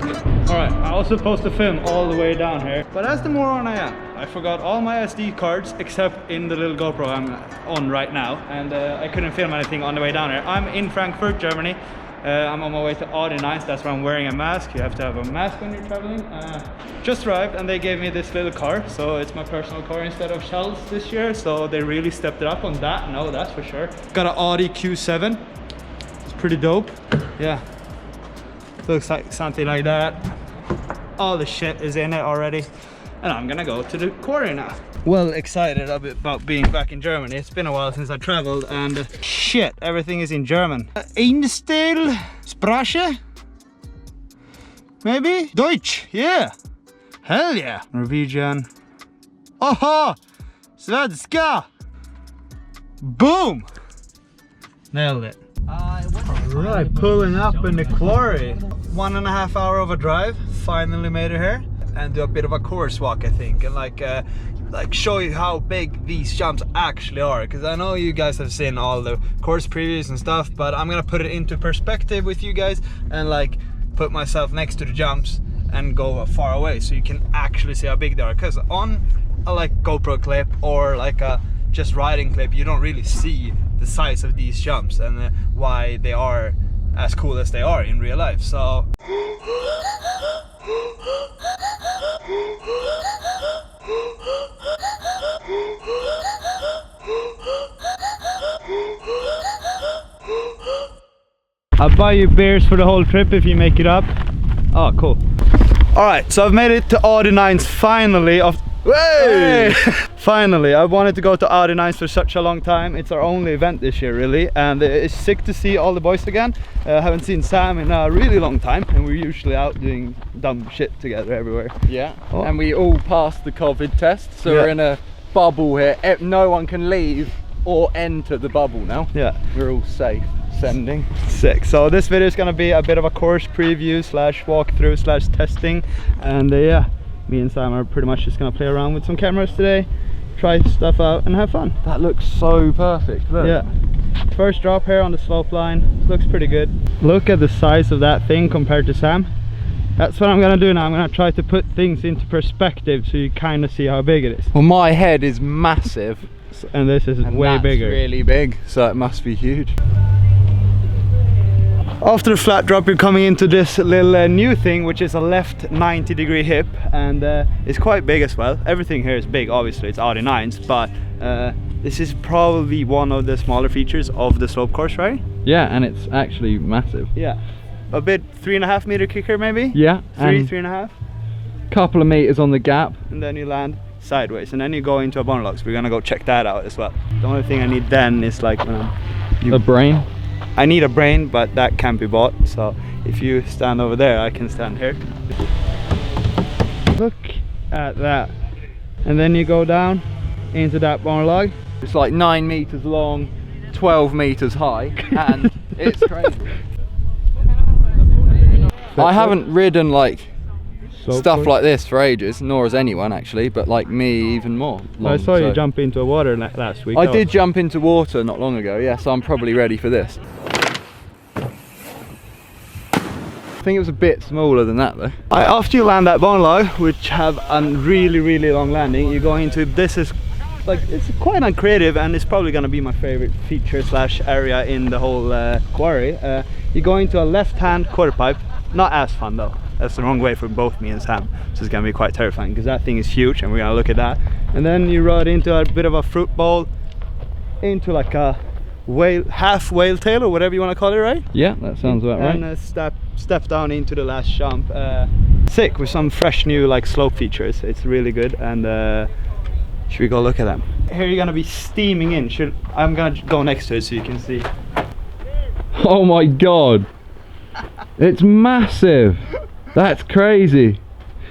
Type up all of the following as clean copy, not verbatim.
Alright, I was supposed to film all the way down here, but as the moron I am, I forgot all my SD cards except in the little GoPro I'm on right now, and I couldn't film anything on the way down here. I'm in Frankfurt, Germany. I'm on my way to Audi Nines. That's why I'm wearing a mask. You have to have a mask when you're traveling. Just arrived and they gave me this little car, so it's my personal car instead of shells this year, so they really stepped it up on that. No, that's for sure. Got an Audi Q7. It's pretty dope. Yeah, looks like something like that. All the shit is in it already, and I'm gonna go to the quarry now. Well excited about being back in Germany. It's been a while since I traveled, and shit, everything is in German. Einstill, Sprache? Maybe? Deutsch, yeah. Hell yeah. Norwegian. Aha! Svenska! Boom! Nailed it. Alright, pulling up in the quarry. 1.5 hour of a drive. Finally made it here. And do a bit of a course walk, I think, and like show you how big these jumps actually are, because I know you guys have seen all the course previews and stuff, but I'm gonna put it into perspective with you guys and like put myself next to the jumps and go far away so you can actually see how big they are, because on a like GoPro clip or like a just riding clip you don't really see the size of these jumps and why they are as cool as they are in real life. So I'll buy you beers for the whole trip if you make it up. Oh, cool. Alright, so I've made it to Audi Nines finally. Hey! Finally, I wanted to go to Audi Nines for such a long time. It's our only event this year, really, and it's sick to see all the boys again. I haven't seen Sam in a really long time, and we're usually out doing dumb shit together everywhere. Yeah, and we all passed the COVID test, so we're in a bubble here. No one can leave or enter the bubble now. Yeah, we're all safe. Sending. Sick. So this video is gonna be a bit of a course preview slash walkthrough slash testing, and yeah, me and Sam are pretty much just gonna play around with some cameras today, try stuff out and have fun. That looks so perfect. Look. Yeah, first drop here on the slope line. Looks pretty good. Look at the size of that thing compared to Sam. That's what I'm gonna do now. I'm gonna try to put things into perspective so you kind of see how big it is. Well, my head is massive and this is way bigger. Really big, so it must be huge. After the flat drop, you're coming into this little new thing, which is a left 90-degree hip, and it's quite big as well. Everything here is big, obviously, it's Audi Nines, but this is probably one of the smaller features of the slope course, right? Yeah, and it's actually massive. Yeah, a bit 3.5 meter kicker maybe? Yeah. 3.5. Couple of meters on the gap. And then you land sideways, and then you go into a bar lock, so we're gonna go check that out as well. The only thing I need then is like a brain. I need a brain, but that can't be bought, so if you stand over there I can stand here. Look at that. And then you go down into that bar log. It's like 9 meters long, 12 meters high, and it's crazy. I haven't ridden like stuff like this for ages, nor has anyone actually, but like me even more. I saw you jump into water last week. I did jump into water not long ago, yeah, so I'm probably ready for this. I think it was a bit smaller than that though. After you land that bone log, which have a really long landing, you go into, this is like, it's quite uncreative, and it's probably gonna be my favorite feature slash area in the whole quarry. You go into a left hand quarter pipe, not as fun though. That's the wrong way for both me and Sam, so it's gonna be quite terrifying because that thing is huge and we're gonna look at that. And then you ride into a bit of a fruit bowl, into like a whale, half whale tail or whatever you want to call it, right? Yeah, that sounds about right. And step down into the last jump. Sick, with some fresh new like slope features. It's really good, and should we go look at them? Here you're gonna be steaming in. I'm gonna go next to it so you can see. Oh my god, it's massive. That's crazy.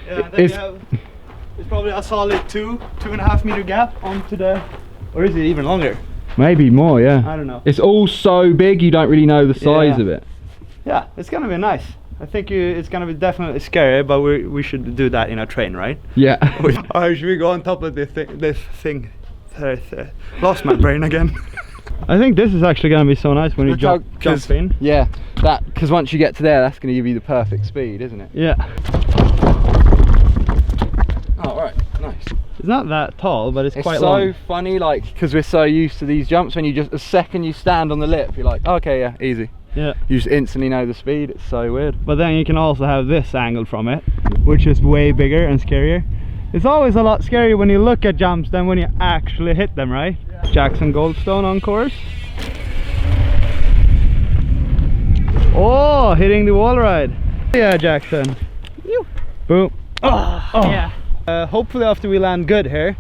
Yeah, then it's probably a solid 2.5 meter gap onto the, or is it even longer? Maybe more, yeah. I don't know. It's all so big you don't really know the size of it. Yeah, it's gonna be nice. I think it's gonna be definitely scary, but we should do that in a train, right? Yeah. Alright, should we go on top of this thing? Lost my brain again. I think this is actually going to be so nice when you jump in. Yeah, because once you get to there, that's going to give you the perfect speed, isn't it? Yeah. Oh, right, nice. It's not that tall, but it's quite long. It's so funny, like, because we're so used to these jumps, when you just, the second you stand on the lip, you're like, okay, yeah, easy. Yeah. You just instantly know the speed. It's so weird. But then you can also have this angle from it, which is way bigger and scarier. It's always a lot scarier when you look at jumps than when you actually hit them, right? Yeah. Jackson Goldstone on course. Oh, hitting the wall ride. Yeah, Jackson. Boom. Oh, oh. Yeah. Hopefully after we land good here,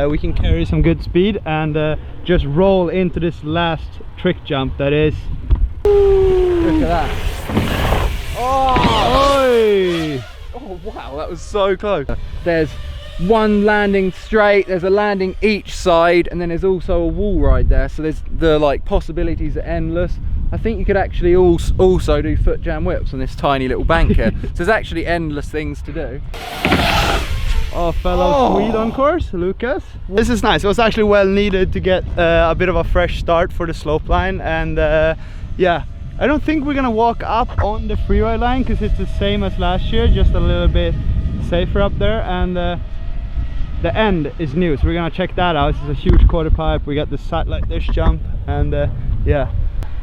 we can carry some good speed and just roll into this last trick jump that is... Look at that. Oh! Oi. Oh wow, that was so close. There's one landing straight, there's a landing each side, and then there's also a wall ride there, so there's the like possibilities are endless. I think you could actually also do foot jam whips on this tiny little bank here. So there's actually endless things to do. Oh, fellow Swede on course, Lucas. This is nice. It was actually well needed to get a bit of a fresh start for the slope line, and yeah, I don't think we're gonna walk up on the freeride line because it's the same as last year, just a little bit safer up there, and the end is new, so we're gonna check that out. This is a huge quarter pipe. We got the satellite dish jump, and yeah.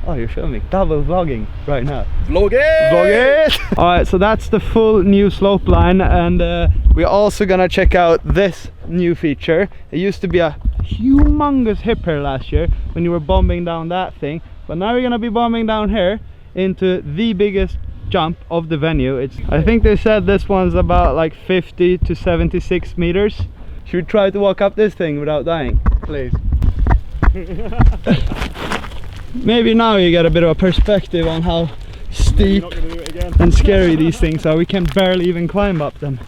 Oh, you're filming. Double vlogging right now. Vlog it! Vlog it! Alright, so that's the full new slope line, and we're also gonna check out this new feature. It used to be a humongous hip here last year when you were bombing down that thing, but now we're gonna be bombing down here into the biggest jump of the venue. I think they said this one's about like 50 to 76 meters. Should we try to walk up this thing without dying? Please. Maybe now you get a bit of a perspective on how steep and scary these things are. We can barely even climb up them.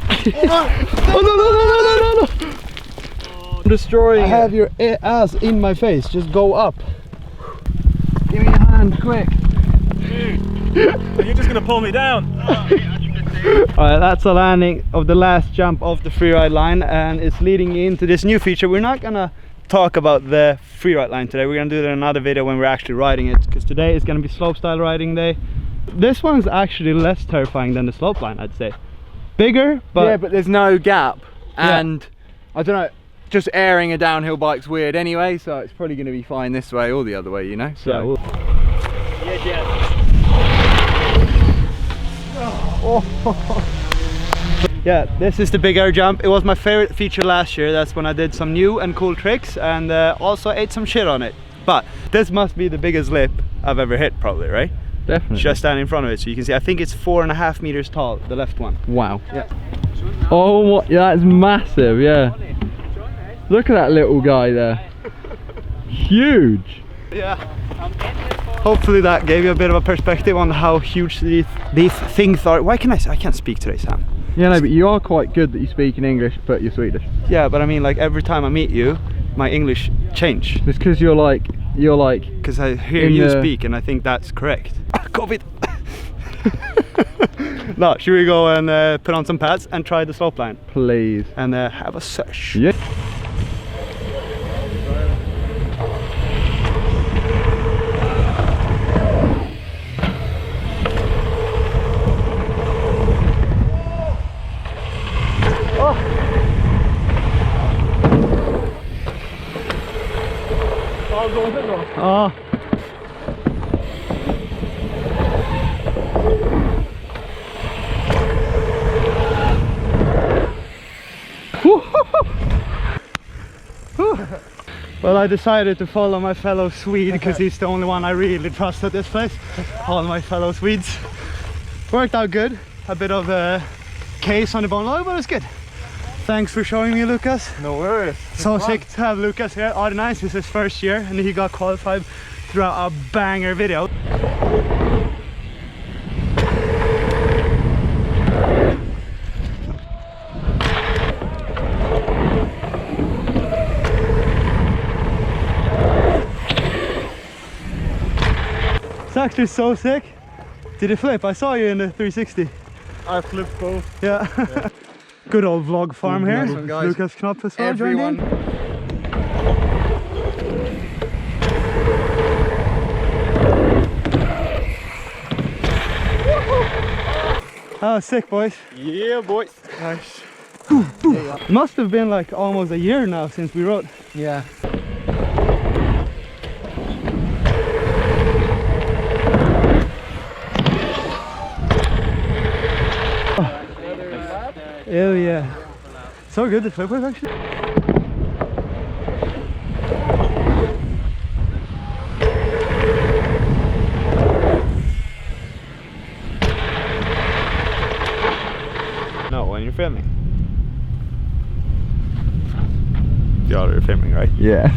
Oh, no. I'm destroying it. I have your ass in my face. Just go up. Give me a hand, quick. You're just gonna pull me down. Alright, that's the landing of the last jump of the freeride line, and it's leading into this new feature. We're not gonna talk about the freeride line today. We're gonna do that in another video when we're actually riding it, because today is gonna be slopestyle riding day. This one's actually less terrifying than the slope line, I'd say. Bigger, but yeah, but there's no gap, and I don't know, just airing a downhill bike's weird anyway, so it's probably gonna be fine this way or the other way, you know. So yeah, this is the big air jump. It was my favorite feature last year. That's when I did some new and cool tricks, and also ate some shit on it. But this must be the biggest lip I've ever hit, probably, right? Definitely. Just standing in front of it, so you can see. I think it's 4.5 meters tall, the left one. Wow. Yeah. Oh, yeah, that's massive. Yeah. Look at that little guy there. Huge. Yeah. Hopefully that gave you a bit of a perspective on how huge these things are. Why can I can't speak today, Sam? Yeah, no, but you are quite good that you speak in English, but you're Swedish. Yeah, but I mean, like, every time I meet you, my English change. It's because you're like. Because I hear you speak, and I think that's correct. COVID. No, should we go and put on some pads and try the slope line? Please. And have a sesh. Yeah. Oh. Well, I decided to follow my fellow Swede because he's the only one I really trust at this place. All my fellow Swedes. Worked out good. A bit of a case on the bone log, but it was good. Thanks for showing me, Lucas. No worries. So sick to have Lucas here. Audi Nines is his first year, and he got qualified throughout a banger video. It's actually so sick. Did it flip? I saw you in the 360. I flipped both. Yeah. Good old vlog farm here. Nice one, guys. Lucas Knopp as well joined in. Oh, sick, boys. Yeah, boys. Nice. Must have been like almost a year now since we rode. Yeah. Hell yeah. So good, the flip wave actually. No, when you're filming. You're already filming, right? Yeah.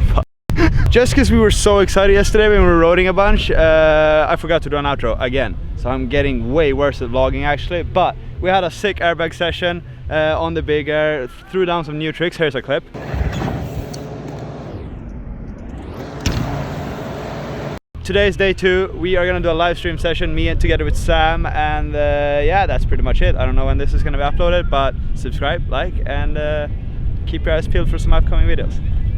Just because we were so excited yesterday when we were riding a bunch, I forgot to do an outro again. So I'm getting way worse at vlogging actually, but we had a sick airbag session on the big air, threw down some new tricks. Here's a clip. Today's day 2. We are gonna do a live stream session, me and together with Sam, and yeah, that's pretty much it. I don't know when this is gonna be uploaded, but subscribe, like, and keep your eyes peeled for some upcoming videos.